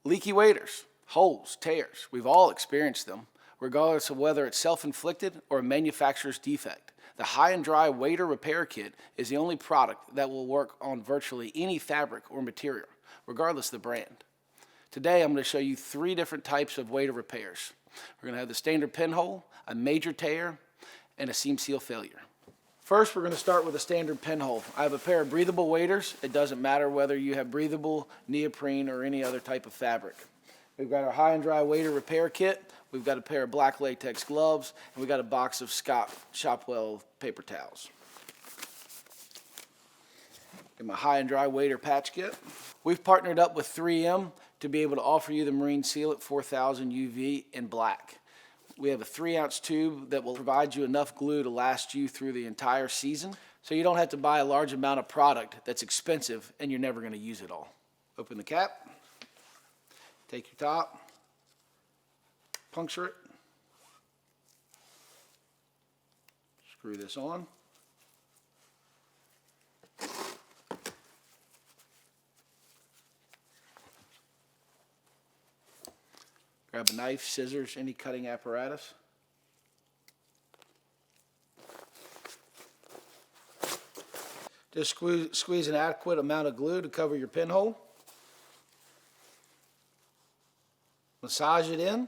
Leaky waders, holes, tears, we've all experienced them, regardless of whether it's self-inflicted or a manufacturer's defect. The High and Dry Wader Repair Kit is the only product that will work on virtually any fabric or material, regardless of the brand. Today I'm going to show you 3 different types of wader repairs. We're going to have the standard pinhole, a major tear, and a seam seal failure. First, we're going to start with a standard pinhole. I have a pair of breathable waders. It doesn't matter whether you have breathable, neoprene, or any other type of fabric. We've got our High and Dry Wader Repair Kit. We've got a pair of black latex gloves, and we've got a box of Scott Shopwell paper towels. Get my High and Dry Wader Patch Kit. We've partnered up with 3M to be able to offer you the Marine Seal at 4000 UV in black. We have a 3-ounce tube that will provide you enough glue to last you through the entire season, so you don't have to buy a large amount of product that's expensive and you're never going to use it all. Open the cap, take your top, puncture it, screw this on. Grab a knife, scissors, any cutting apparatus. Just squeeze an adequate amount of glue to cover your pinhole. Massage it in,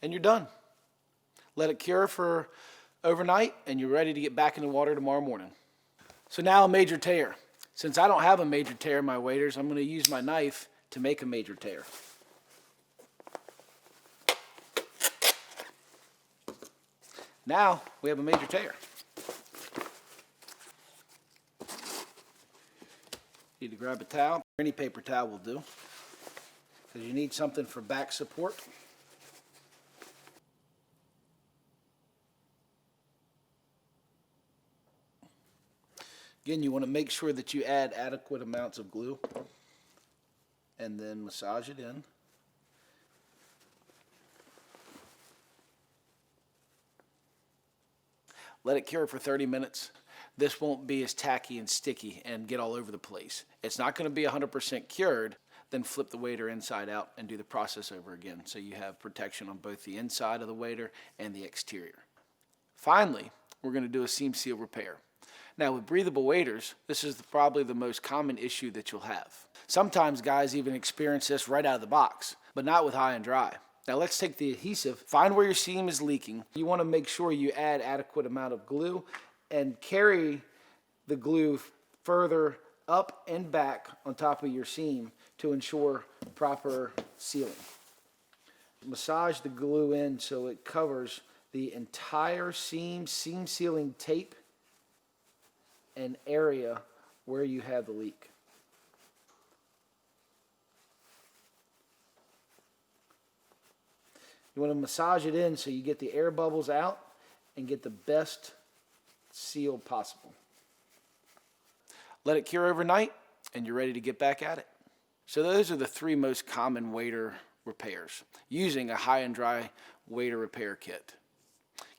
and you're done. Let it cure for overnight, and you're ready to get back in the water tomorrow morning. So now a major tear. Since I don't have a major tear in my waders, I'm going to use my knife to make a major tear. Now we have a major tear. Need to grab a towel. Any paper towel will do, because you need something for back support. Again, you want to make sure that you add adequate amounts of glue and then massage it in. Let it cure for 30 minutes. This won't be as tacky and sticky and get all over the place. It's not going to be 100% cured. Then flip the wader inside out and do the process over again, so you have protection on both the inside of the wader and the exterior. Finally, we're going to do a seam seal repair. Now with breathable waders, this is probably the most common issue that you'll have. Sometimes guys even experience this right out of the box, but not with High and Dry. Now let's take the adhesive, find where your seam is leaking. You want to make sure you add adequate amount of glue and carry the glue further up and back on top of your seam to ensure proper sealing. Massage the glue in so it covers the entire seam sealing tape and area where you have the leak. You want to massage it in so you get the air bubbles out and get the best seal possible. Let it cure overnight and you're ready to get back at it. So those are the 3 most common wader repairs using a High and Dry Wader Repair Kit.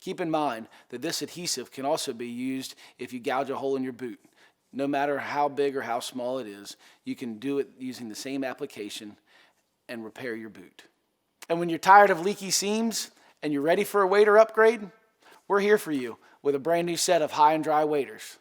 Keep in mind that this adhesive can also be used if you gouge a hole in your boot. No matter how big or how small it is, you can do it using the same application and repair your boot. And when you're tired of leaky seams and you're ready for a wader upgrade, we're here for you with a brand new set of High and Dry waders.